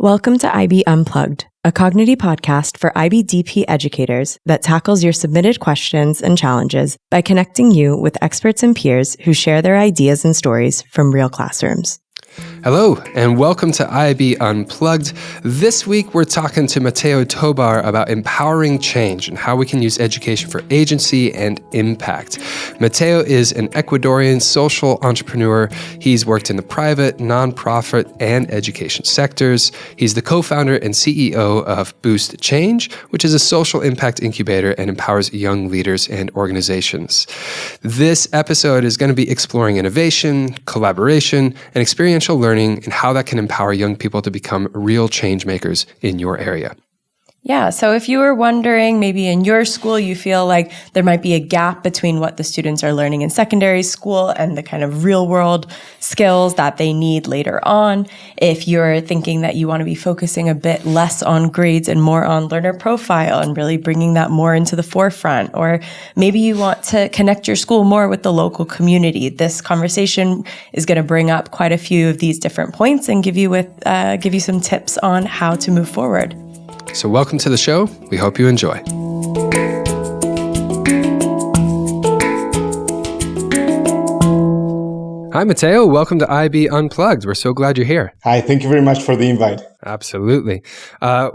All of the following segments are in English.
Welcome to IB Unplugged, a Cognity podcast for IBDP educators that tackles your submitted questions and challenges by connecting you with experts and peers who share their ideas and stories from real classrooms. Hello, and welcome to IB Unplugged. This week, we're talking to Mateo Tobar about empowering change and how we can use education for agency and impact. Mateo is an Ecuadorian social entrepreneur. He's worked in the private, nonprofit, and education sectors. He's the co-founder and CEO of Boost Change, which is a social impact incubator and empowers young leaders and organizations. This episode is going to be exploring innovation, collaboration, and experiential learning and how that can empower young people to become real change makers in your area. Yeah, so if you were wondering, maybe in your school you feel like there might be a gap between what the students are learning in secondary school and the kind of real world skills that they need later on. If you're thinking that you want to be focusing a bit less on grades and more on learner profile and really bringing that more into the forefront, or maybe you want to connect your school more with the local community, this conversation is going to bring up quite a few of these different points and give you some tips on how to move forward. So welcome to the show. We hope you enjoy. Hi, Mateo. Welcome to IB Unplugged. We're so glad you're here. Hi, thank you very much for the invite. Absolutely.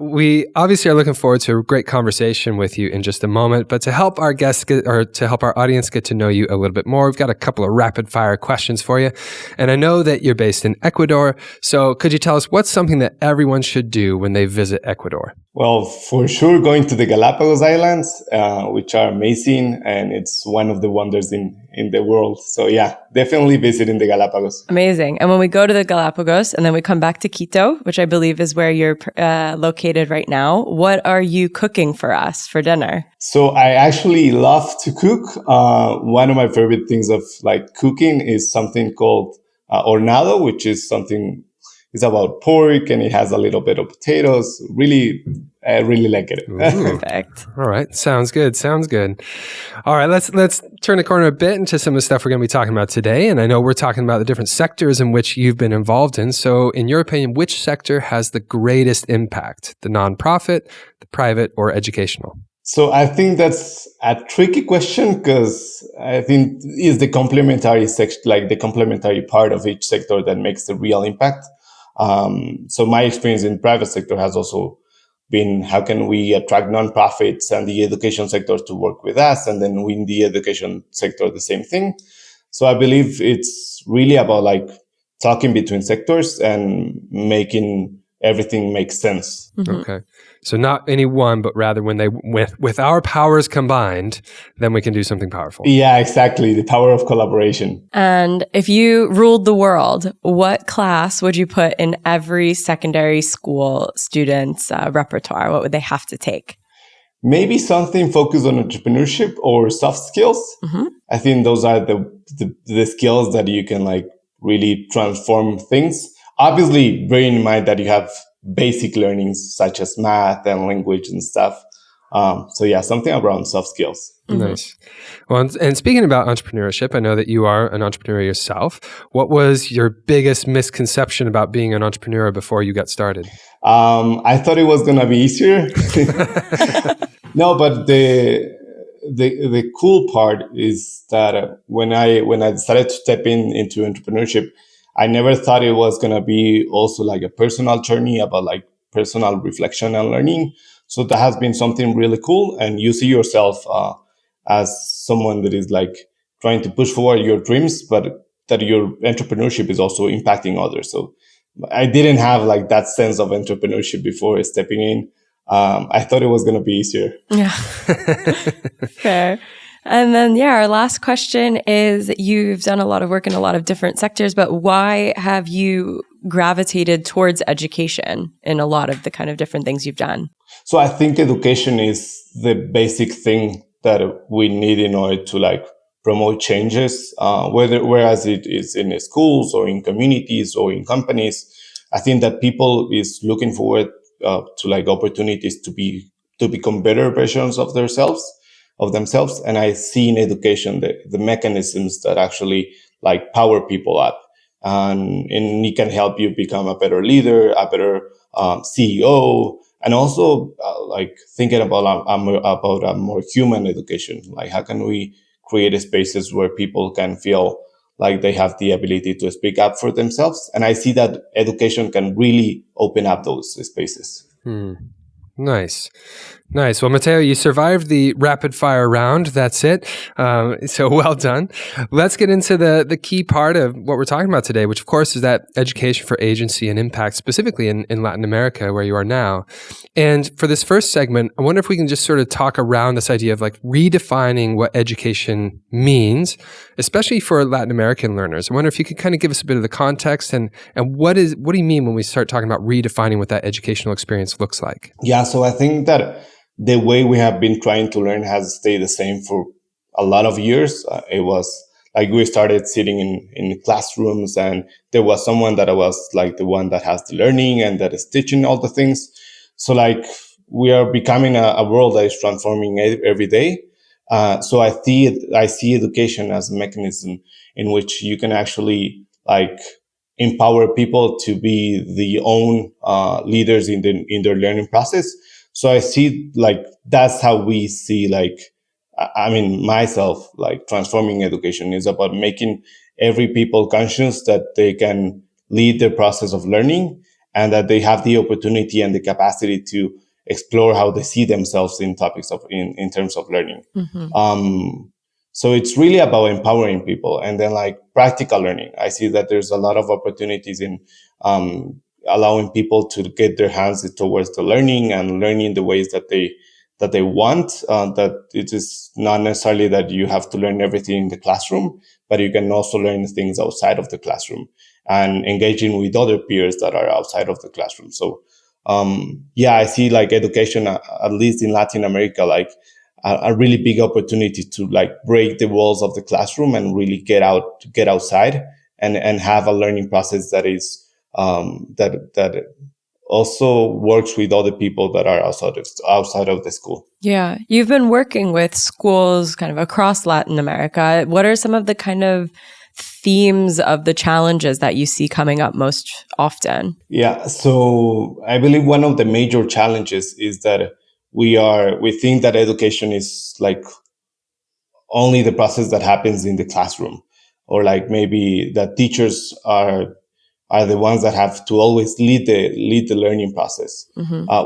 We obviously are looking forward to a great conversation with you in just a moment, but to help our guests to help our audience get to know you a little bit more, we've got a couple of rapid fire questions for you. And I know that you're based in Ecuador, so could you tell us what's something that everyone should do when they visit Ecuador? Well, for sure, going to the Galapagos Islands, which are amazing, and it's one of the wonders in the world. So yeah, definitely visiting the Galapagos. Amazing. And when we go to the Galapagos and then we come back to Quito, which I believe is where you're located right now, what are you cooking for us for dinner? So I actually love to cook. One of my favorite things of like cooking is something called hornado, which is something is about pork and it has a little bit of potatoes. Really like it. Perfect. All right. Sounds good. All right. Let's turn the corner a bit into some of the stuff we're going to be talking about today. And I know we're talking about the different sectors in which you've been involved in. So in your opinion, which sector has the greatest impact? The nonprofit, the private, or educational? So I think that's a tricky question because I think it's the complementary the complementary part of each sector that makes the real impact. So my experience in private sector has also been how can we attract nonprofits and the education sector to work with us, and then in the education sector the same thing. So I believe it's really about like talking between sectors and making everything make sense. Mm-hmm. Okay. So not any one, but rather when with our powers combined, then we can do something powerful. Yeah, exactly. The power of collaboration. And if you ruled the world, what class would you put in every secondary school student's repertoire? What would they have to take? Maybe something focused on entrepreneurship or soft skills. Mm-hmm. I think those are the skills that you can like really transform things. Obviously, bearing in mind that you have basic learnings such as math and language and stuff. So yeah, something around soft skills. Mm-hmm. Nice. Well, and speaking about entrepreneurship, I know that you are an entrepreneur yourself. What was your biggest misconception about being an entrepreneur before you got started? I thought it was going to be easier. No, but the cool part is that when I decided to step into entrepreneurship, I never thought it was going to be also like a personal journey about like personal reflection and learning. So that has been something really cool. And you see yourself as someone that is like trying to push forward your dreams, but that your entrepreneurship is also impacting others. So I didn't have like that sense of entrepreneurship before stepping in. I thought it was going to be easier. Yeah. Fair. And then, our last question is, you've done a lot of work in a lot of different sectors, but why have you gravitated towards education in a lot of the kind of different things you've done? So I think education is the basic thing that we need in order to like promote changes, whereas it is in schools or in communities or in companies. I think that people is looking forward to like opportunities to become better versions of themselves. And I see in education the mechanisms that actually like power people up, and it can help you become a better leader, a better CEO, and also like thinking about a more human education. Like how can we create spaces where people can feel like they have the ability to speak up for themselves? And I see that education can really open up those spaces. Nice. Nice. Well, Mateo, you survived the rapid fire round. That's it. So well done. Let's get into the key part of what we're talking about today, which of course is that education for agency and impact, specifically in Latin America, where you are now. And for this first segment, I wonder if we can just sort of talk around this idea of like redefining what education means, especially for Latin American learners. I wonder if you could kind of give us a bit of the context and what do you mean when we start talking about redefining what that educational experience looks like? Yeah, so I think that the way we have been trying to learn has stayed the same for a lot of years. It was like we started sitting in classrooms, and there was someone that was like the one that has the learning and that is teaching all the things. So like we are becoming a world that is transforming every day. So I see education as a mechanism in which you can actually like empower people to be the own leaders in their learning process. So I see like that's how we see like I mean myself like transforming education is about making every people conscious that they can lead the process of learning and that they have the opportunity and the capacity to explore how they see themselves in topics of in terms of learning. So it's really about empowering people, and then like practical learning. I see that there's a lot of opportunities in allowing people to get their hands towards the learning and learning the ways that they want. That it is not necessarily that you have to learn everything in the classroom, but you can also learn things outside of the classroom and engaging with other peers that are outside of the classroom. So yeah, I see like education, at least in Latin America, like a really big opportunity to like break the walls of the classroom and really get outside and have a learning process that is that also works with other people that are outside of the school. Yeah. You've been working with schools kind of across Latin America. What are some of the kind of themes of the challenges that you see coming up most often? Yeah. So I believe one of the major challenges is that we think that education is like only the process that happens in the classroom, or like maybe that teachers are the ones that have to always lead the learning process,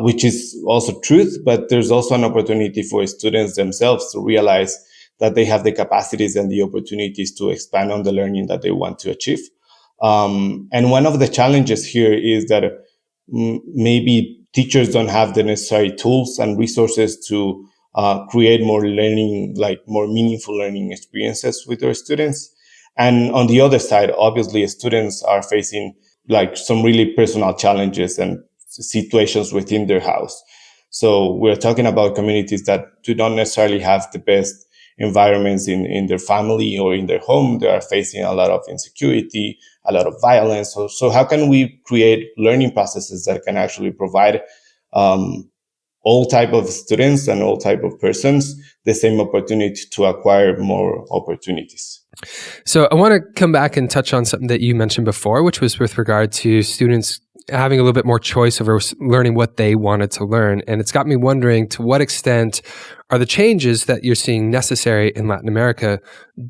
which is also truth. But there's also an opportunity for students themselves to realize that they have the capacities and the opportunities to expand on the learning that they want to achieve. And one of the challenges here is that maybe teachers don't have the necessary tools and resources to create more learning, like more meaningful learning experiences with their students. And on the other side, obviously, students are facing like some really personal challenges and situations within their house. So we're talking about communities that do not necessarily have the best environments in their family or in their home. They are facing a lot of insecurity, a lot of violence. So how can we create learning processes that can actually provide all type of students and all type of persons the same opportunity to acquire more opportunities? So I want to come back and touch on something that you mentioned before, which was with regard to students having a little bit more choice over learning what they wanted to learn. And it's got me wondering, to what extent are the changes that you're seeing necessary in Latin America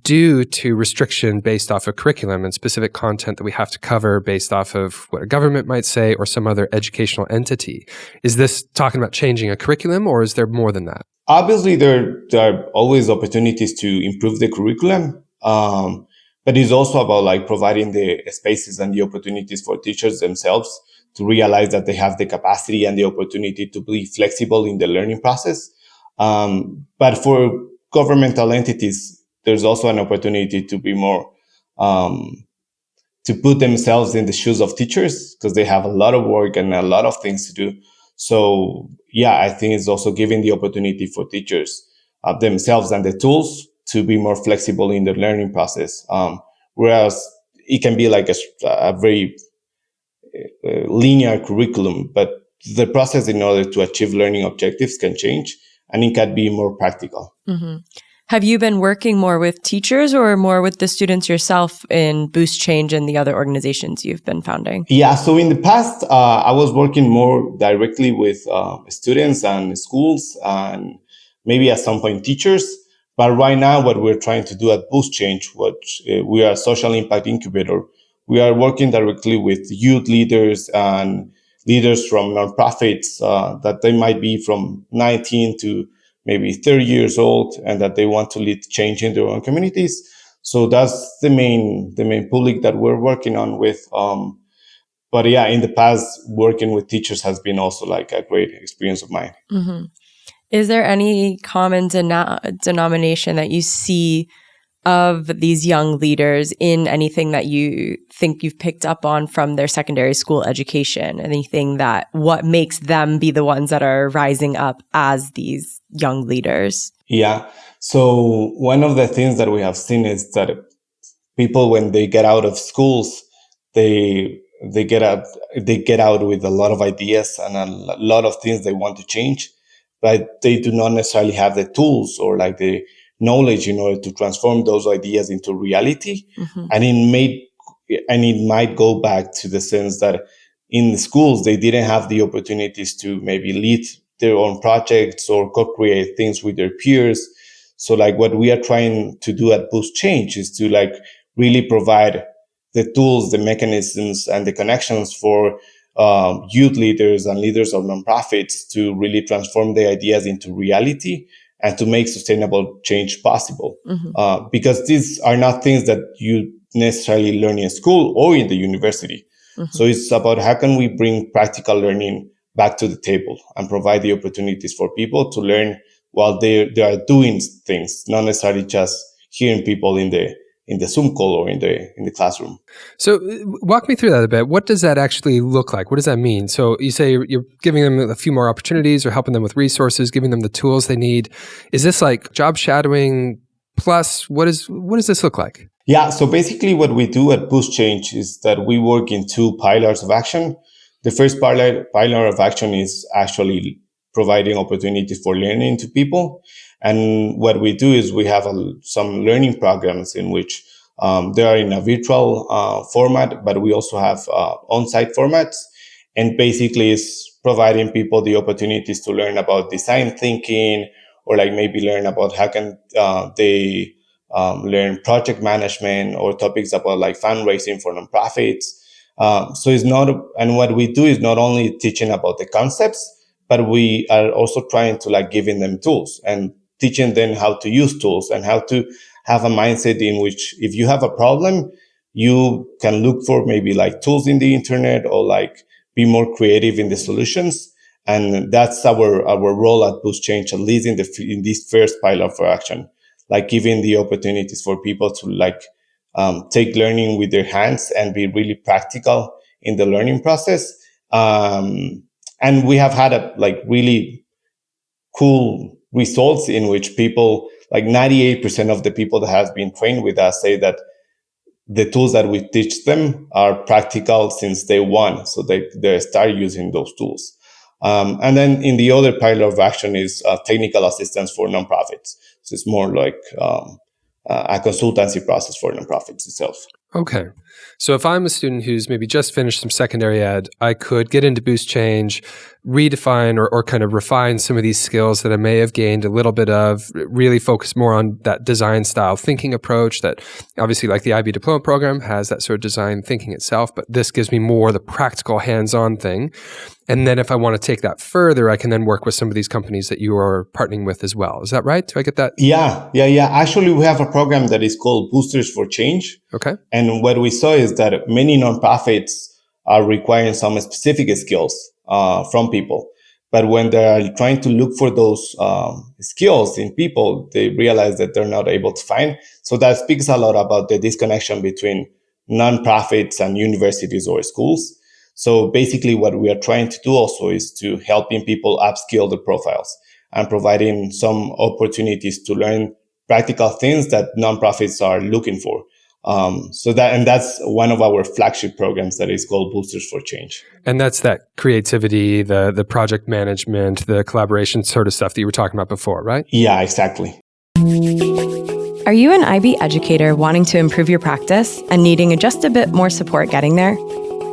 due to restriction based off of curriculum and specific content that we have to cover based off of what a government might say or some other educational entity? Is this talking about changing a curriculum, or is there more than that? Obviously, there are always opportunities to improve the curriculum. But it's also about like providing the spaces and the opportunities for teachers themselves to realize that they have the capacity and the opportunity to be flexible in the learning process. But for governmental entities, there's also an opportunity to be more, to put themselves in the shoes of teachers, because they have a lot of work and a lot of things to do. So yeah, I think it's also giving the opportunity for teachers themselves and the tools to be more flexible in the learning process. Whereas it can be like a very linear curriculum, but the process in order to achieve learning objectives can change, and it can be more practical. Mm-hmm. Have you been working more with teachers or more with the students yourself in Boost Change and the other organizations you've been founding? Yeah, so in the past, I was working more directly with students and schools and maybe at some point teachers. But right now, what we're trying to do at Boost Change, which we are a social impact incubator, we are working directly with youth leaders and leaders from nonprofits that they might be from 19 to maybe 30 years old, and that they want to lead change in their own communities. So that's the main public that we're working on with. But yeah, in the past, working with teachers has been also like a great experience of mine. Mm-hmm. Is there any common denomination that you see of these young leaders in anything that you think you've picked up on from their secondary school education? Anything that what makes them be the ones that are rising up as these young leaders? Yeah. So one of the things that we have seen is that people, when they get out of schools, they get out with a lot of ideas and a lot of things they want to change, but they do not necessarily have the tools or like the knowledge in order to transform those ideas into reality. Mm-hmm. And it might go back to the sense that in the schools they didn't have the opportunities to maybe lead their own projects or co-create things with their peers. So like what we are trying to do at Boost Change is to like really provide the tools, the mechanisms, and the connections for youth leaders and leaders of nonprofits to really transform their ideas into reality and to make sustainable change possible. Mm-hmm. Because these are not things that you necessarily learn in school or in the university. Mm-hmm. So it's about how can we bring practical learning back to the table and provide the opportunities for people to learn while they are doing things, not necessarily just hearing people in the Zoom call or in the classroom. So walk me through that a bit. What does that actually look like? What does that mean? So you say you're giving them a few more opportunities or helping them with resources, giving them the tools they need. Is this like job shadowing plus what does this look like? Yeah, so basically what we do at Boost Change is that we work in two pillars of action. The first pillar of action is actually providing opportunities for learning to people. And what we do is we have some learning programs in which they are in a virtual format, but we also have on-site formats. And basically it's providing people the opportunities to learn about design thinking, or like maybe learn about how can they learn project management or topics about like fundraising for nonprofits. So it's not, and what we do is not only teaching about the concepts, but we are also trying to like giving them tools and teaching them how to use tools and how to have a mindset in which if you have a problem, you can look for maybe like tools in the internet or like be more creative in the solutions. And that's our role at Boost Change, at least in this first pillar for action, like giving the opportunities for people to like take learning with their hands and be really practical in the learning process. And we have had a like really cool results in which people, like 98% of the people that have been trained with us say that the tools that we teach them are practical since day one. So they start using those tools. And then in the other pillar of action is technical assistance for nonprofits. So it's more like a consultancy process for nonprofits itself. Okay. So if I'm a student who's maybe just finished some secondary ed, I could get into Boost Change, redefine or kind of refine some of these skills that I may have gained a little bit of, really focus more on that design style thinking approach that obviously like the IB diploma program has that sort of design thinking itself, but this gives me more the practical hands-on thing. And then if I want to take that further, I can then work with some of these companies that you are partnering with as well. Is that right? Do I get that? Yeah. Actually, we have a program that is called Boosters for Change. Okay. And what we saw is that many nonprofits are requiring some specific skills from people. But when they're trying to look for those skills in people, they realize that they're not able to find. So that speaks a lot about the disconnection between nonprofits and universities or schools. So basically what we are trying to do also is to helping people upskill their profiles and providing some opportunities to learn practical things that nonprofits are looking for. That's one of our flagship programs that is called Boosters for Change. And that's that creativity, the project management, the collaboration sort of stuff that you were talking about before, right? Yeah, exactly. Are you an IB educator wanting to improve your practice and needing just a bit more support getting there?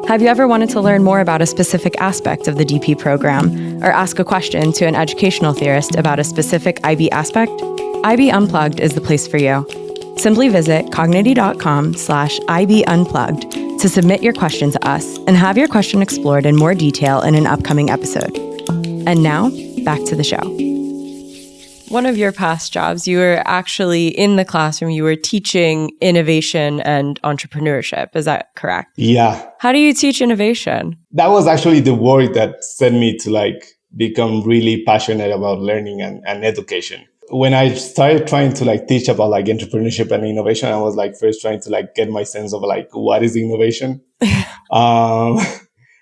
Have you ever wanted to learn more about a specific aspect of the DP program or ask a question to an educational theorist about a specific IB aspect? IB Unplugged is the place for you. Simply visit cognity.com/IB Unplugged to submit your question to us and have your question explored in more detail in an upcoming episode. And now, back to the show. One of your past jobs, you were actually in the classroom, you were teaching innovation and entrepreneurship. Is that correct? Yeah. How do you teach innovation? That was actually the work that sent me to become really passionate about learning and education. When I started trying to teach about entrepreneurship and innovation, I was first trying to get my sense of what is innovation. And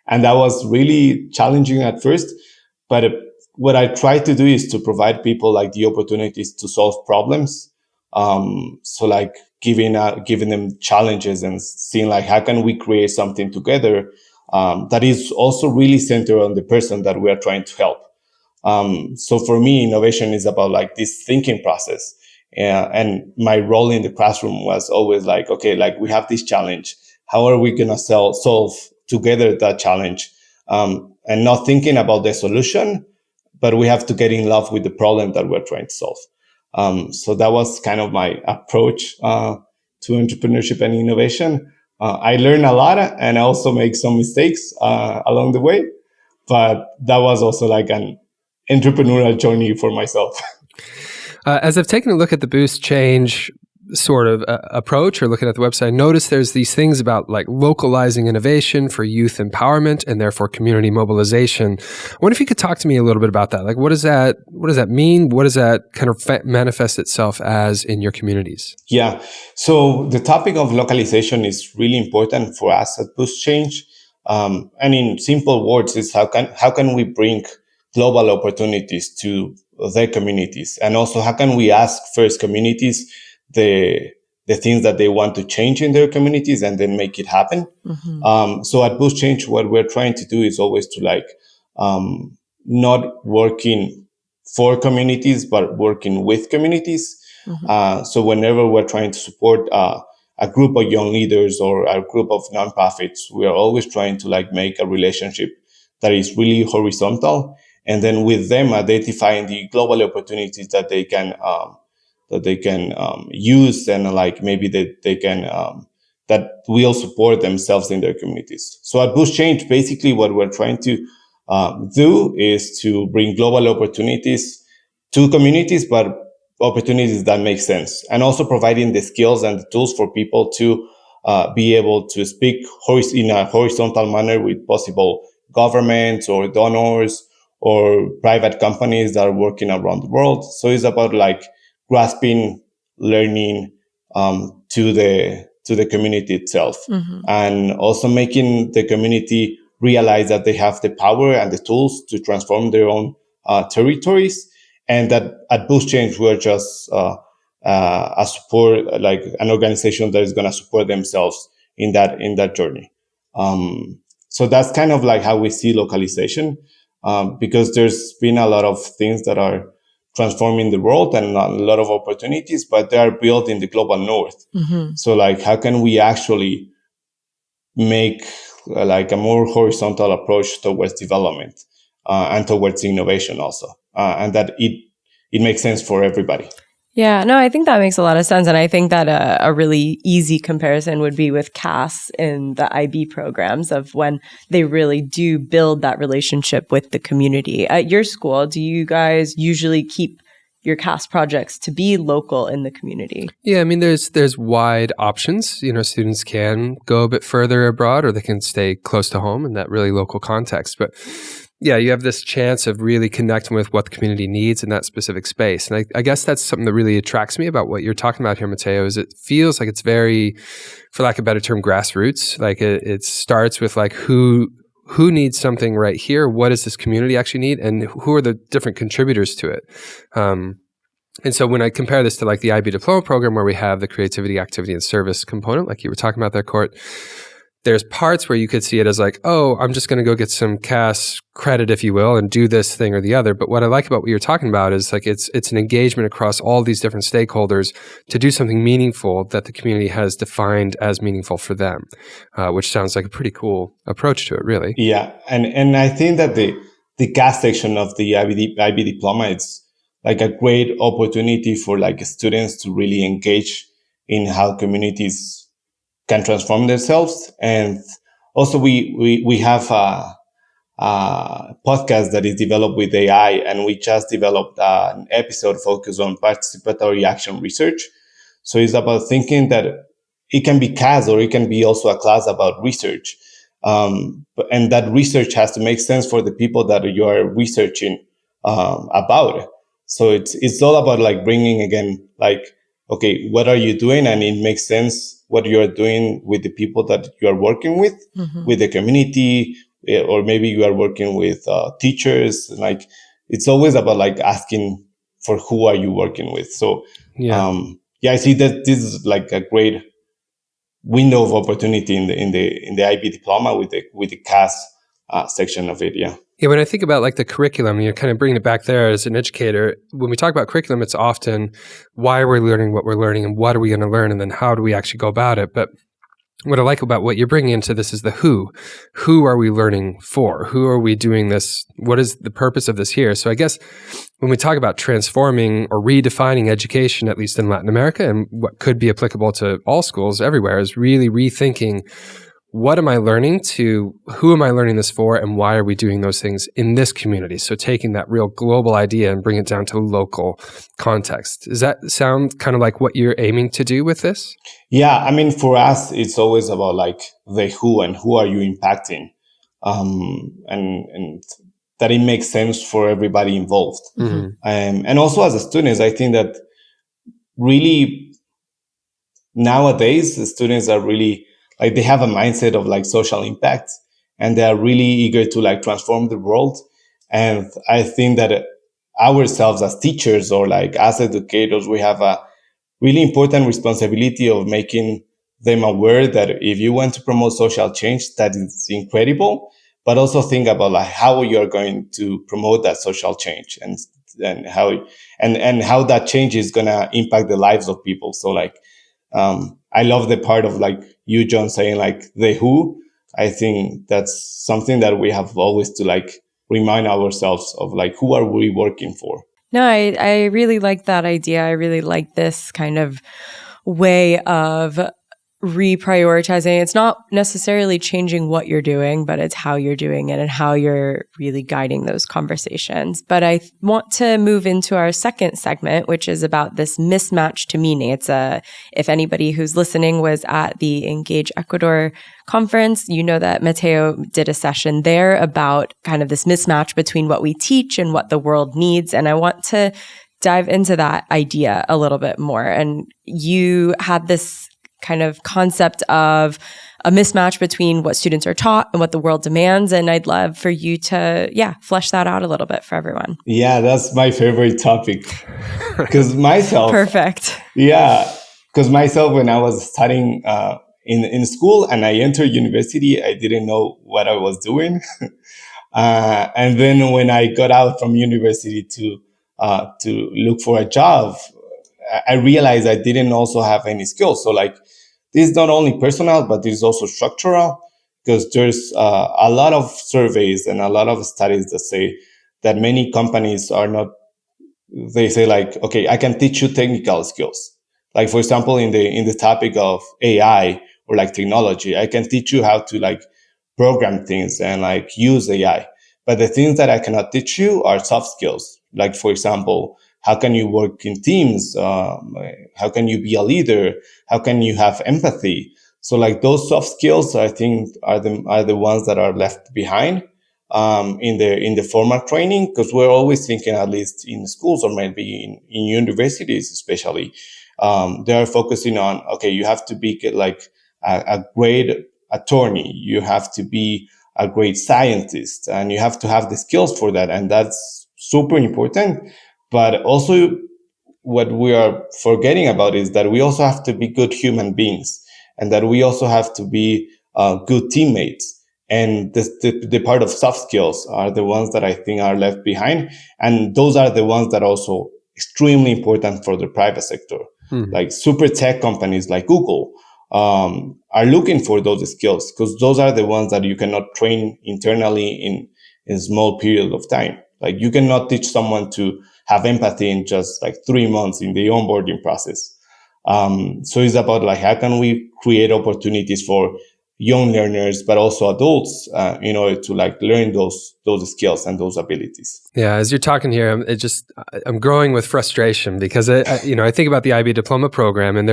that was really challenging at first. But what I try to do is to provide people the opportunities to solve problems. So giving them challenges and seeing how can we create something together that is also really centered on the person that we are trying to help. So for me, innovation is about this thinking process. And my role in the classroom was always okay, we have this challenge. How are we going to solve together that challenge? And not thinking about the solution, but we have to get in love with the problem that we're trying to solve. So that was kind of my approach to entrepreneurship and innovation. I learned a lot, and I also make some mistakes along the way, but that was also an entrepreneurial journey for myself. As I've taken a look at the Boost Change sort of approach, or looking at the website, notice there's these things about localizing innovation for youth empowerment and therefore community mobilization. I wonder if you could talk to me a little bit about that. What does that mean? What does that kind of manifest itself as in your communities? Yeah. So the topic of localization is really important for us at Boost Change. And in simple words, is how can we bring global opportunities to their communities, and also how can we ask first communities the things that they want to change in their communities and then make it happen. Mm-hmm. So at Boost Change, what we're trying to do is always to not working for communities, but working with communities. Mm-hmm. So whenever we're trying to support a group of young leaders or a group of nonprofits, we are always trying to make a relationship that is really horizontal, and then with them identifying the global opportunities that they can use, and maybe they can that will support themselves in their communities. So at Boost Change, basically what we're trying to do is to bring global opportunities to communities, but opportunities that make sense, and also providing the skills and the tools for people to be able to speak in a horizontal manner with possible governments or donors or private companies that are working around the world. So it's about grasping learning to the community itself, mm-hmm. and also making the community realize that they have the power and the tools to transform their own territories, and that at Boost Change we're just a support, an organization that is going to support themselves in that journey. So that's kind of how we see localization, because there's been a lot of things that are transforming the world and a lot of opportunities, but they are built in the global north. Mm-hmm. So how can we actually make a more horizontal approach towards development and towards innovation also, and that it makes sense for everybody. Yeah, no, I think that makes a lot of sense. And I think that a really easy comparison would be with CAS in the IB programs, of when they really do build that relationship with the community. At your school, do you guys usually keep your CAS projects to be local in the community? Yeah, I mean, there's wide options. Students can go a bit further abroad, or they can stay close to home in that really local context. But yeah, you have this chance of really connecting with what the community needs in that specific space. And I guess that's something that really attracts me about what you're talking about here, Mateo, is it feels like it's very, for lack of a better term, grassroots. It starts with who needs something right here? What does this community actually need? And who are the different contributors to it? And so when I compare this to the IB diploma program, where we have the creativity, activity, and service component, like you were talking about there, Court, there's parts where you could see it as like, oh, I'm just going to go get some cash credit, if you will, and do this thing or the other. But what I like about what you're talking about is like it's an engagement across all these different stakeholders to do something meaningful that the community has defined as meaningful for them, which sounds like a pretty cool approach to it, really. Yeah, and I think that the CAS section of the IB diploma, it's like a great opportunity for like students to really engage in how communities can transform themselves. And also we have a podcast that is developed with AI, and we just developed an episode focused on participatory action research. So it's about thinking that it can be CAS or it can be also a class about research. And that research has to make sense for the people that you are researching about. So it's all about like bringing again, like, okay, what are you doing? And it makes sense what you are doing with the people that you are working with the community, or maybe you are working with teachers. Like, it's always about like asking for who are you working with. So I see that this is like a great window of opportunity in the IB diploma with the CAS section of it. Yeah. Yeah, when I think about like the curriculum, you're kind of bringing it back there as an educator. When we talk about curriculum, it's often why are we learning what we're learning and what are we going to learn and then how do we actually go about it. But what I like about what you're bringing into this is the who. Who are we learning for? Who are we doing this? What is the purpose of this here? So I guess when we talk about transforming or redefining education, at least in Latin America, and what could be applicable to all schools everywhere, is really rethinking what am I learning to, who am I learning this for, and why are we doing those things in this community? So taking that real global idea and bring it down to local context. Does that sound kind of like what you're aiming to do with this? Yeah, I mean, for us, it's always about like the who and who are you impacting, and that it makes sense for everybody involved. Mm-hmm. And also as a student, I think that really nowadays the students are really like they have a mindset of like social impact, and they are really eager to like transform the world. And I think that ourselves as teachers or like as educators, we have a really important responsibility of making them aware that if you want to promote social change, that is incredible, but also think about like how you're going to promote that social change and how that change is going to impact the lives of people. So like, I love the part of like you, John, saying like the who. I think that's something that we have always to like remind ourselves of, like, who are we working for? No, I really like that idea. I really like this kind of way of reprioritizing. It's not necessarily changing what you're doing, but it's how you're doing it and how you're really guiding those conversations. But I want to move into our second segment, which is about this mismatch to meaning. It's if anybody who's listening was at the Engage Ecuador conference, you know that Mateo did a session there about kind of this mismatch between what we teach and what the world needs. And I want to dive into that idea a little bit more. And you had this kind of concept of a mismatch between what students are taught and what the world demands. And I'd love for you to, flesh that out a little bit for everyone. Yeah, that's my favorite topic. Because myself... Perfect. Yeah, because myself, when I was studying in school and I entered university, I didn't know what I was doing. And then when I got out from university to look for a job, I realized I didn't also have any skills. So like, this is not only personal, but it's also structural, because there's a lot of surveys and a lot of studies that say that many companies are not, they say like, okay, I can teach you technical skills. Like, for example, in the topic of AI or like technology, I can teach you how to like program things and like use AI. But the things that I cannot teach you are soft skills. Like, for example, how can you work in teams? How can you be a leader? How can you have empathy? So like those soft skills, I think are the ones that are left behind in the formal training, because we're always thinking, at least in schools or maybe in universities especially, they are focusing on, okay, you have to be like a great attorney, you have to be a great scientist, and you have to have the skills for that, and that's super important. But also, what we are forgetting about is that we also have to be good human beings, and that we also have to be good teammates. And the part of soft skills are the ones that I think are left behind. And those are the ones that are also extremely important for the private sector. Like super tech companies like Google are looking for those skills, because those are the ones that you cannot train internally in a small period of time. Like you cannot teach someone to have empathy in just like 3 months in the onboarding process. So it's about like, how can we create opportunities for young learners, but also adults, in order to like learn those skills and those abilities. Yeah, as you're talking here, I'm growing with frustration, because I think about the IB diploma program, and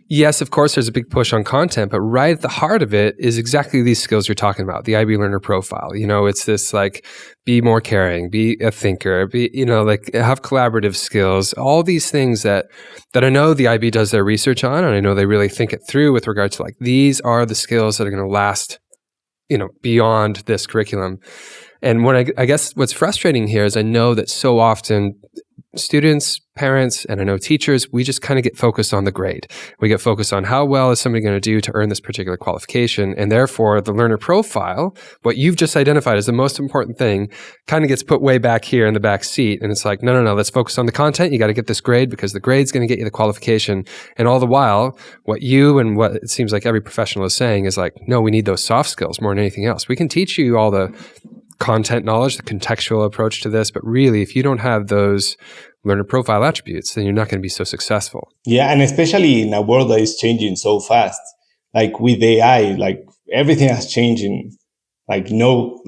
yes, of course, there's a big push on content, but right at the heart of it is exactly these skills you're talking about, the IB learner profile. It's this like, be more caring, be a thinker, like have collaborative skills, all these things that I know the IB does their research on, and I know they really think it through with regard to like, these are the skills that are going to last, beyond this curriculum. And I guess what's frustrating here is I know that so often students, parents, and I know teachers, we just kind of get focused on the grade. We get focused on how well is somebody going to do to earn this particular qualification. And therefore, the learner profile, what you've just identified as the most important thing, kind of gets put way back here in the back seat. And it's like, no, let's focus on the content. You got to get this grade, because the grade's going to get you the qualification. And all the while, what you and what it seems like every professional is saying is like, no, we need those soft skills more than anything else. We can teach you all the content knowledge, the contextual approach to this, but really, if you don't have those learner profile attributes, then you're not going to be so successful. Yeah, and especially in a world that is changing so fast, like with AI, like everything has changed in like no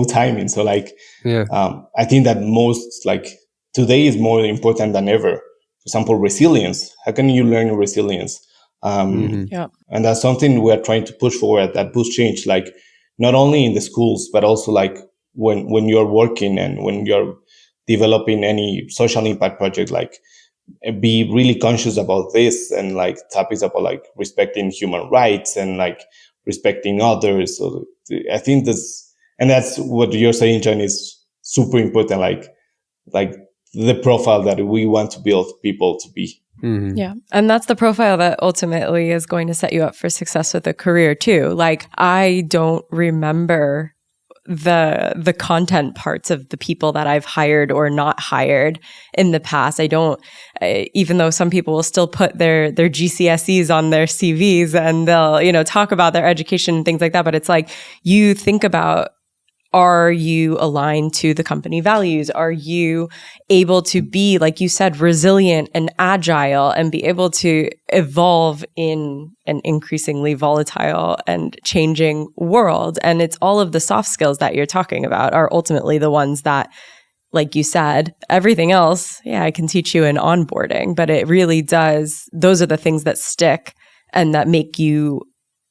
timing. So like, I think that most like today is more important than ever. For example, resilience. How can you learn resilience? And that's something we are trying to push forward, that push change, like not only in the schools, but also like when you're working and when you're developing any social impact project, like be really conscious about this, and like topics about like respecting human rights and like respecting others. So I think that's what you're saying, John, is super important. Like the profile that we want to build people to be. Mm-hmm. Yeah. And that's the profile that ultimately is going to set you up for success with a career too. Like I don't remember the content parts of the people that I've hired or not hired in the past. Even though some people will still put their GCSEs on their CVs and they'll, talk about their education and things like that. But it's like, you think about, are you aligned to the company values? Are you able to be, like you said, resilient and agile and be able to evolve in an increasingly volatile and changing world? And it's all of the soft skills that you're talking about are ultimately the ones that, like you said, everything else, I can teach you in onboarding, but it really does. Those are the things that stick and that make you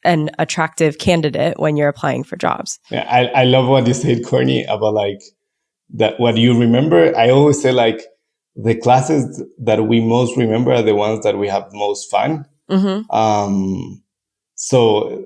an attractive candidate when you're applying for jobs. Yeah, I love what you said, Courtney, about like that, what you remember. I always say like the classes that we most remember are the ones that we have most fun. Mm-hmm. So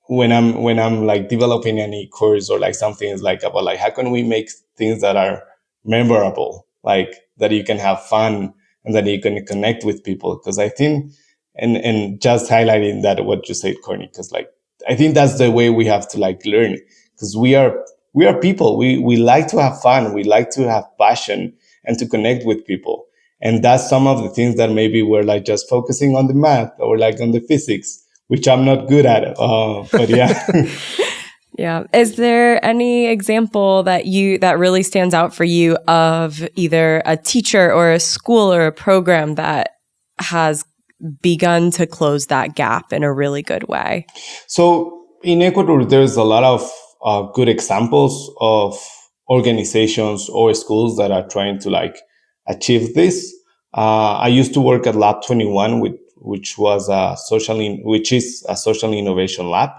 when I'm like developing any course or like something is like about like, how can we make things that are memorable, like that you can have fun and that you can connect with people? Because I think, and just highlighting that what you said, Courtney, because like I think that's the way we have to like learn, because we are people. We like to have fun. We like to have passion and to connect with people. And that's some of the things that maybe we're like just focusing on the math or like on the physics, which I'm not good at. But yeah. Yeah. Is there any example that really stands out for you of either a teacher or a school or a program that has begun to close that gap in a really good way? So in Ecuador, there's a lot of good examples of organizations or schools that are trying to like achieve this. I used to work at Lab 21, which is a social innovation lab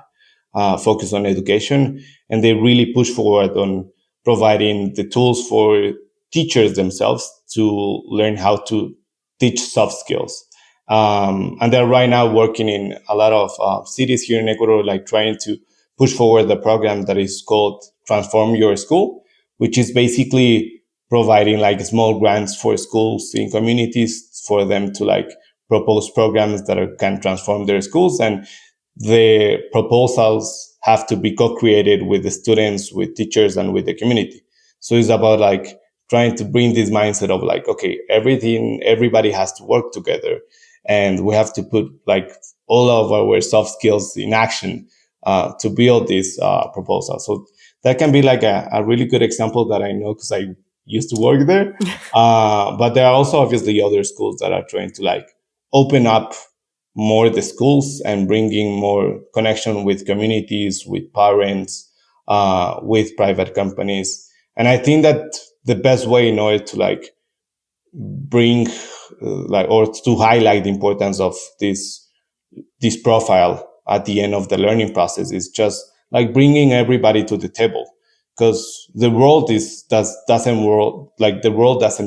focused on education, and they really push forward on providing the tools for teachers themselves to learn how to teach soft skills. And they're right now working in a lot of cities here in Ecuador, like trying to push forward the program that is called Transform Your School, which is basically providing like small grants for schools in communities for them to like propose programs that can transform their schools. And the proposals have to be co-created with the students, with teachers, and with the community. So it's about like trying to bring this mindset of like, okay, everybody has to work together, and we have to put like all of our soft skills in action to build this proposal. So that can be like a really good example that I know because I used to work there. But there are also obviously other schools that are trying to like open up more the schools and bringing more connection with communities, with parents, with private companies. And I think that the best way in order to like bring like or to highlight the importance of this profile at the end of the learning process is just like bringing everybody to the table, because the world doesn't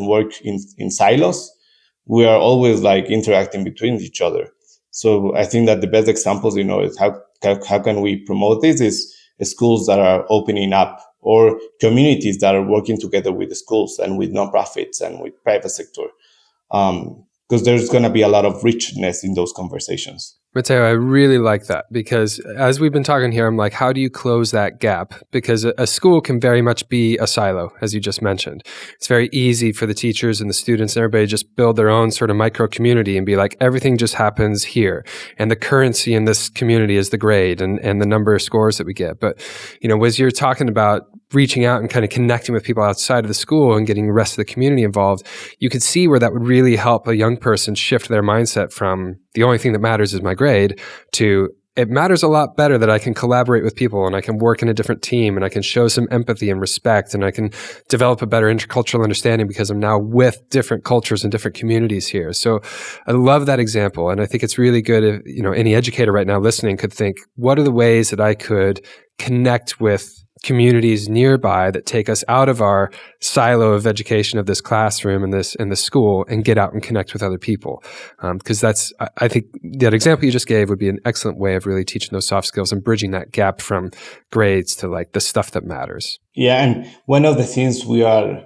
work in silos. We are always like interacting between each other. So I think that the best examples, is how can we promote this is schools that are opening up, or communities that are working together with the schools and with nonprofits and with private sector, because there's going to be a lot of richness in those conversations. Mateo, I really like that, because as we've been talking here, I'm like, how do you close that gap? Because a school can very much be a silo, as you just mentioned. It's very easy for the teachers and the students and everybody to just build their own sort of micro community and be like, everything just happens here. And the currency in this community is the grade and the number of scores that we get. But, as you're talking about reaching out and kind of connecting with people outside of the school and getting the rest of the community involved, you could see where that would really help a young person shift their mindset from the only thing that matters is my grade to it matters a lot better that I can collaborate with people and I can work in a different team and I can show some empathy and respect and I can develop a better intercultural understanding because I'm now with different cultures and different communities here. So I love that example. And I think it's really good if, any educator right now listening could think, what are the ways that I could connect with communities nearby that take us out of our silo of education of this classroom and this school and get out and connect with other people. Because I think that example you just gave would be an excellent way of really teaching those soft skills and bridging that gap from grades to like the stuff that matters. Yeah. And one of the things we are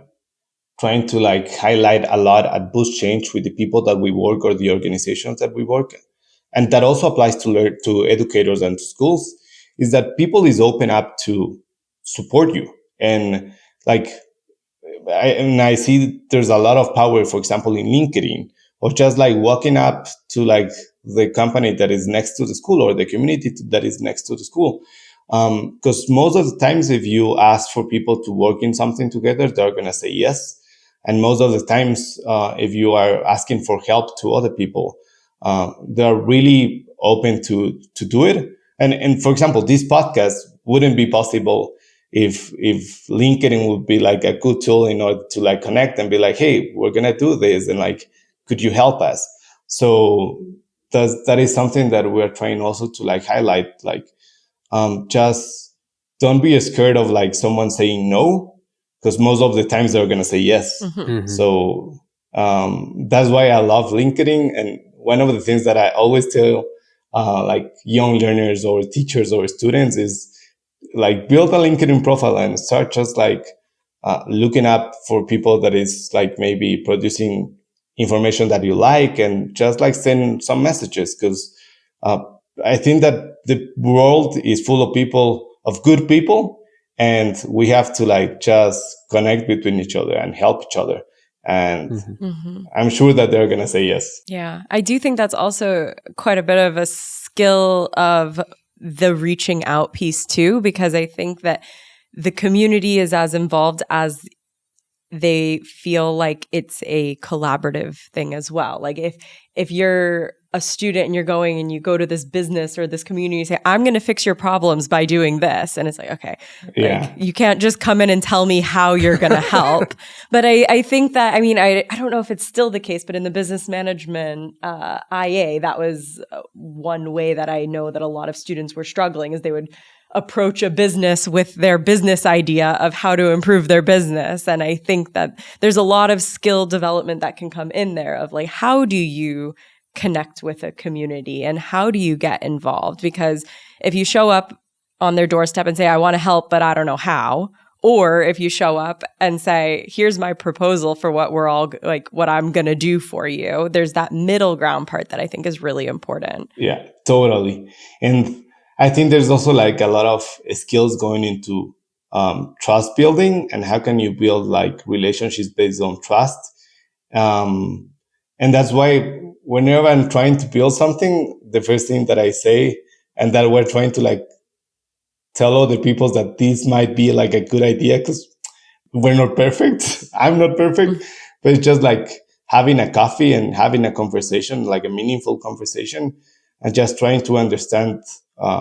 trying to like highlight a lot at Boost Change with the people that we work or the organizations that we work, and that also applies to educators and schools, is that people is open up to support you. And like, I see there's a lot of power, for example, in LinkedIn, or just like walking up to like the company that is next to the school or the community that is next to the school. Because most of the times, if you ask for people to work in something together, they're going to say yes. And most of the times, if you are asking for help to other people, they're really open to do it. And for example, this podcast wouldn't be possible if LinkedIn would be like a good tool in order to like connect and be like, hey, we're going to do this. And like, could you help us? So that is something that we're trying also to like highlight, like, just don't be scared of like someone saying no, because most of the times they're going to say yes. Mm-hmm. So that's why I love LinkedIn. And one of the things that I always tell like young learners or teachers or students is like build a LinkedIn profile and start just like looking up for people that is like maybe producing information that you like, and just like send some messages, because I think that the world is full of good people, and we have to like just connect between each other and help each other. And I'm sure that they're going to say yes. Yeah. I do think that's also quite a bit of a skill of the reaching out piece too, because I think that the community is as involved as they feel like it's a collaborative thing as well. Like if you're a student and you're going and you go to this business or this community, you say, I'm going to fix your problems by doing this. And it's like, okay, like, you can't just come in and tell me how you're going to help. But I think that, I mean, I don't know if it's still the case, but in the business management IA, that was one way that I know that a lot of students were struggling, is they would approach a business with their business idea of how to improve their business. And I think that there's a lot of skill development that can come in there of like, how do you connect with a community and how do you get involved? Because if you show up on their doorstep and say, I want to help, but I don't know how, Or if you show up and say, here's my proposal for what we're all like, what I'm going to do for you, there's that middle ground part that I think is really important. Yeah, totally. And I think there's also like a lot of skills going into trust building, and how can you build like relationships based on trust. And that's why whenever I'm trying to build something, the first thing that I say, and that we're trying to like tell other people that this might be like a good idea, because we're not perfect. I'm not perfect, but it's just like having a coffee and having a conversation, like a meaningful conversation, and just trying to understand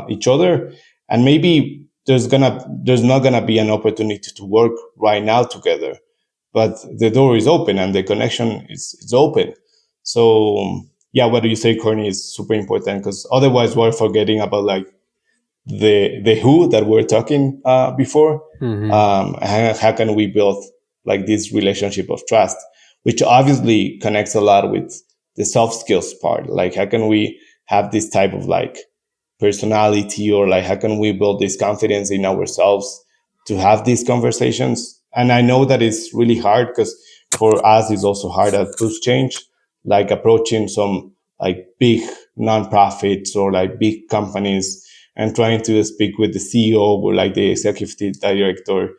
each other. And maybe there's not gonna be an opportunity to work right now together, but the door is open and the connection is open. So yeah, what do you say, Courtney, is super important, because otherwise we're forgetting about like the who that we're talking before. How can we build like this relationship of trust, which obviously connects a lot with the soft skills part? Like, how can we have this type of like personality, or like how can we build this confidence in ourselves to have these conversations? And I know that it's really hard, because for us it's also hard at Boost Change, like approaching some like big nonprofits or like big companies and trying to speak with the CEO or like the executive director.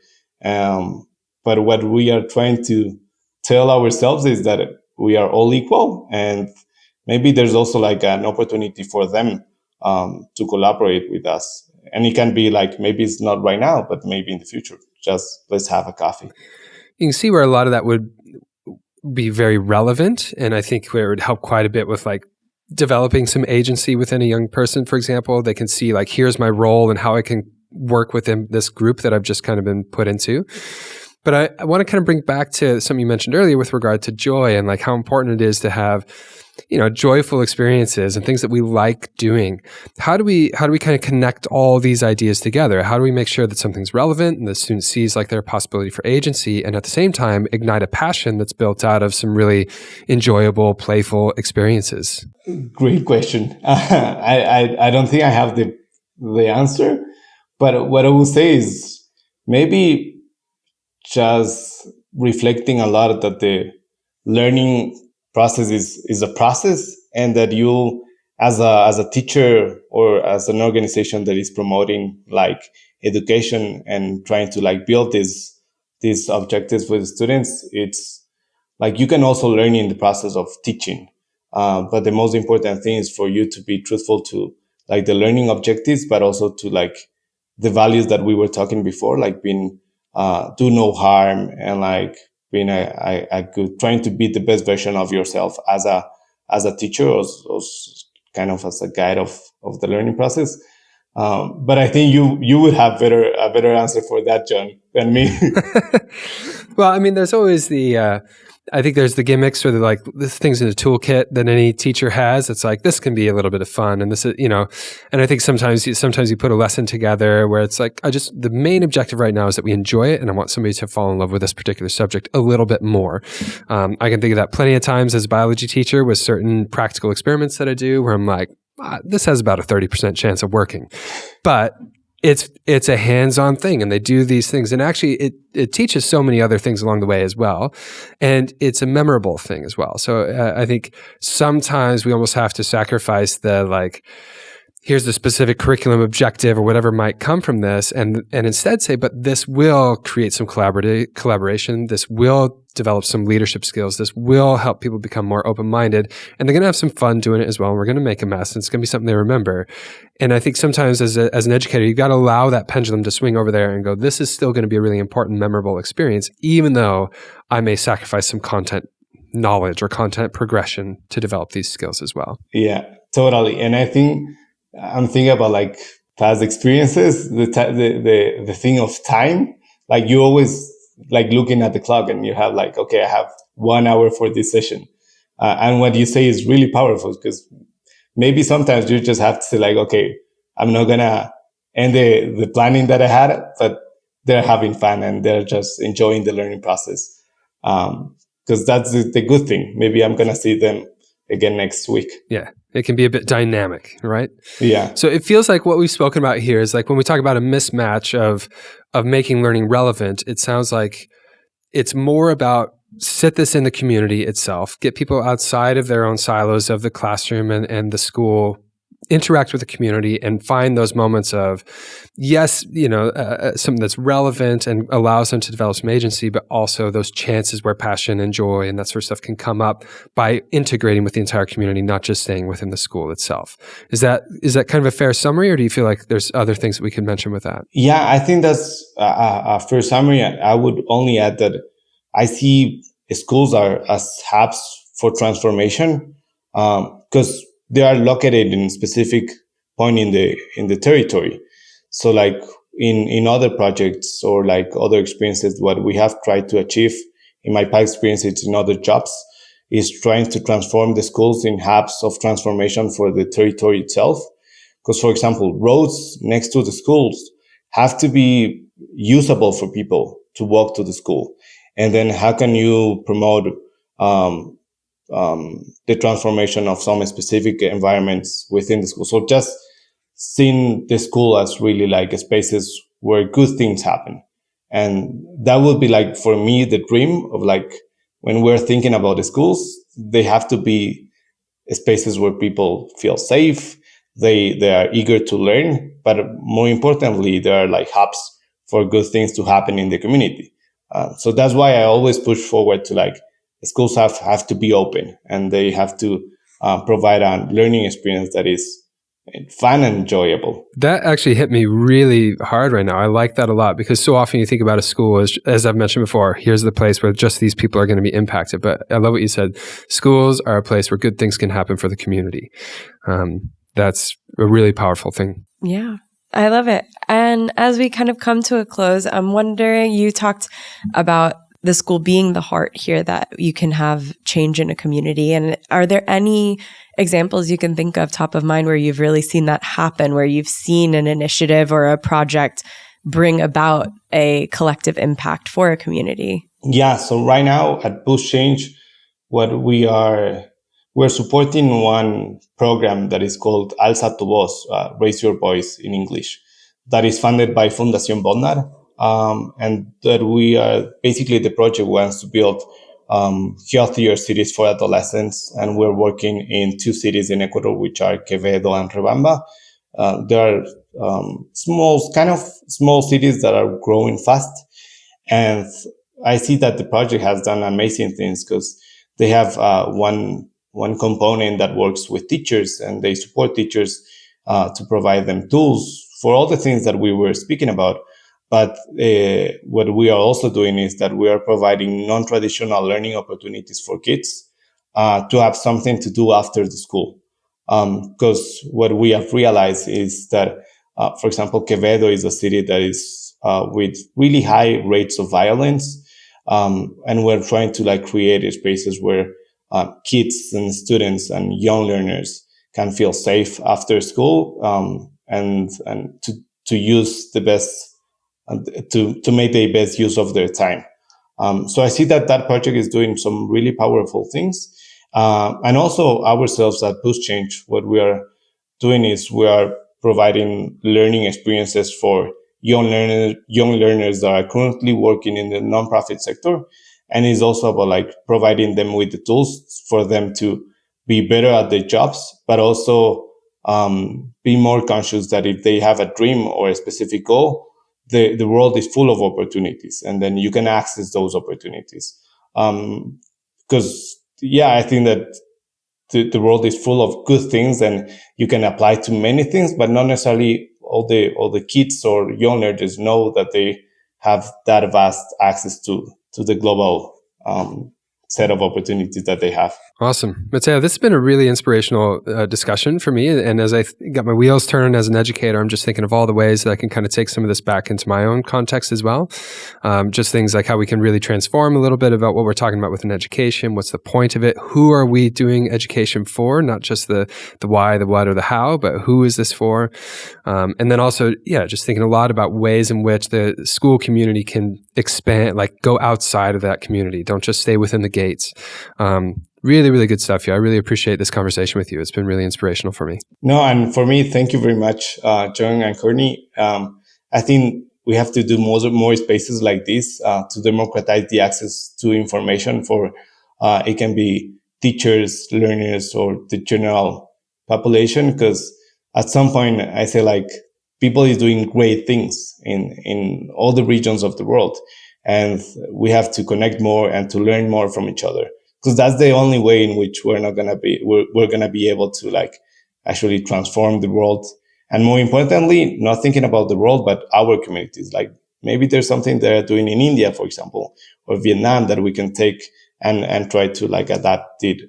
But what we are trying to tell ourselves is that we are all equal, and maybe there's also like an opportunity for them to collaborate with us. And it can be like, maybe it's not right now, but maybe in the future, just let's have a coffee. You can see where a lot of that would be very relevant. And I think where it would help quite a bit with like developing some agency within a young person, for example. They can see like, here's my role and how I can work within this group that I've just kind of been put into. But I want to kind of bring back to something you mentioned earlier with regard to joy and like how important it is to have, you know, joyful experiences and things that we like doing. How do we kind of connect all these ideas together? How do we make sure that something's relevant and the student sees like their possibility for agency, and at the same time ignite a passion that's built out of some really enjoyable, playful experiences? Great question. I don't think I have the answer, but what I will say is maybe just reflecting a lot that the learning process is a process, and that you as a teacher or as an organization that is promoting like education and trying to like build these objectives for the students, it's like you can also learn in the process of teaching. But the most important thing is for you to be truthful to like the learning objectives, but also to like the values that we were talking before, like being do no harm, and like being a good, trying to be the best version of yourself as a teacher, or kind of as a guide of the learning process. But I think you would have a better answer for that, John, than me. Well, I mean, there's always I think there's the gimmicks or the things in the toolkit that any teacher has. It's like, this can be a little bit of fun. And this is, you know, and I think sometimes you put a lesson together where it's like, the main objective right now is that we enjoy it. And I want somebody to fall in love with this particular subject a little bit more. I can think of that plenty of times as a biology teacher with certain practical experiments that I do where I'm like, this has about a 30% chance of working. But it's a hands-on thing, and they do these things, and actually it teaches so many other things along the way as well, and it's a memorable thing as well. So I think sometimes we almost have to sacrifice the like, here's the specific curriculum objective or whatever might come from this, and instead say, but this will create some collaboration. This will develop some leadership skills. This will help people become more open-minded, and they're going to have some fun doing it as well. And we're going to make a mess, and it's going to be something they remember. And I think sometimes as an educator, you've got to allow that pendulum to swing over there and go, this is still going to be a really important, memorable experience, even though I may sacrifice some content knowledge or content progression to develop these skills as well. Yeah, totally. And I think I'm thinking about like past experiences, the thing of time. Like you always like looking at the clock and you have like, okay, I have 1 hour for this session. And what you say is really powerful, because maybe sometimes you just have to say like, okay, I'm not gonna end the planning that I had, but they're having fun and they're just enjoying the learning process. Because that's the good thing. Maybe I'm gonna see them again next week. Yeah. It can be a bit dynamic, right? Yeah. So it feels like what we've spoken about here is like when we talk about a mismatch of making learning relevant, it sounds like it's more about set this in the community itself, get people outside of their own silos of the classroom and the school, interact with the community and find those moments of, yes, something that's relevant and allows them to develop some agency, but also those chances where passion and joy and that sort of stuff can come up by integrating with the entire community, not just staying within the school itself. Is that kind of a fair summary, or do you feel like there's other things that we could mention with that? Yeah, I think that's a fair summary. I would only add that I see schools are as hubs for transformation, because they are located in specific point in the territory. So like in other projects or like other experiences, what we have tried to achieve in my past experiences in other jobs is trying to transform the schools in hubs of transformation for the territory itself. Because, for example, roads next to the schools have to be usable for people to walk to the school. And then how can you promote the transformation of some specific environments within the school? So just seeing the school as really like spaces where good things happen. And that would be like, for me, the dream of like, when we're thinking about the schools, they have to be spaces where people feel safe. They are eager to learn, but more importantly, they are like hubs for good things to happen in the community. So that's why I always push forward to like schools have to be open, and they have to provide a learning experience that is fun and enjoyable. That actually hit me really hard right now. I like that a lot, because so often you think about a school as I've mentioned before, here's the place where just these people are going to be impacted. But I love what you said. Schools are a place where good things can happen for the community. That's a really powerful thing. Yeah, I love it. And as we kind of come to a close, I'm wondering, you talked about the school being the heart here, that you can have change in a community. And are there any examples you can think of top of mind where you've really seen that happen, where you've seen an initiative or a project bring about a collective impact for a community? Yeah, so right now at Boost Change, what we're supporting one program that is called Alza tu Voz, Raise Your Voice in English, that is funded by Fundación Bondar. And that we are basically, the project wants to build healthier cities for adolescents. And we're working in 2 cities in Ecuador, which are Quevedo and Rebamba. There are small cities that are growing fast. And I see that the project has done amazing things, because they have one component that works with teachers, and they support teachers to provide them tools for all the things that we were speaking about. But what we are also doing is that we are providing non-traditional learning opportunities for kids to have something to do after the school. Because what we have realized is that, for example, Quevedo is a city that is with really high rates of violence. And we're trying to like create spaces where kids and students and young learners can feel safe after school, and to use the best, to make the best use of their time. So I see that project is doing some really powerful things. And also ourselves at Boost Change, what we are doing is we are providing learning experiences for young learners that are currently working in the nonprofit sector. And it's also about like providing them with the tools for them to be better at their jobs, but also be more conscious that if they have a dream or a specific goal, the world is full of opportunities, and then you can access those opportunities. Because I think that the world is full of good things, and you can apply to many things, but not necessarily all the kids or young learners know that they have that vast access to the global set of opportunities that they have. Awesome. Mateo, this has been a really inspirational discussion for me. And as I got my wheels turning as an educator, I'm just thinking of all the ways that I can kind of take some of this back into my own context as well. Just things like how we can really transform a little bit about what we're talking about within education. What's the point of it? Who are we doing education for? Not just the why, the what, or the how, but who is this for? And then also, just thinking a lot about ways in which the school community can expand, like go outside of that community. Don't just stay within the gates. Really, really good stuff here. I really appreciate this conversation with you. It's been really inspirational for me. No, and for me, thank you very much, John and Courtney. I think we have to do more spaces like this to democratize the access to information for it can be teachers, learners, or the general population. Because at some point, I say like people is doing great things in all the regions of the world, and we have to connect more and to learn more from each other. Because that's the only way in which we're gonna be able to like actually transform the world, and more importantly, not thinking about the world but our communities. Like maybe there's something they're doing in India, for example, or Vietnam that we can take and try to like adapt it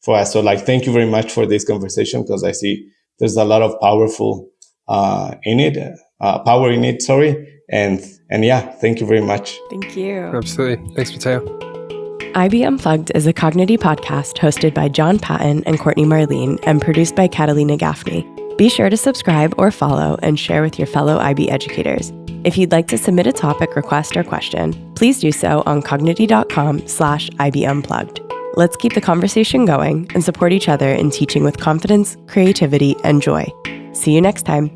for us. So like, thank you very much for this conversation, because I see there's a lot of power in it. Sorry, and yeah, thank you very much. Thank you. Absolutely. Thanks, Mateo. IB Unplugged is a Cognity podcast hosted by John Patton and Courtney Marlene and produced by Catalina Gaffney. Be sure to subscribe or follow and share with your fellow IB educators. If you'd like to submit a topic, request, or question, please do so on cognity.com/IB Unplugged. Let's keep the conversation going and support each other in teaching with confidence, creativity, and joy. See you next time.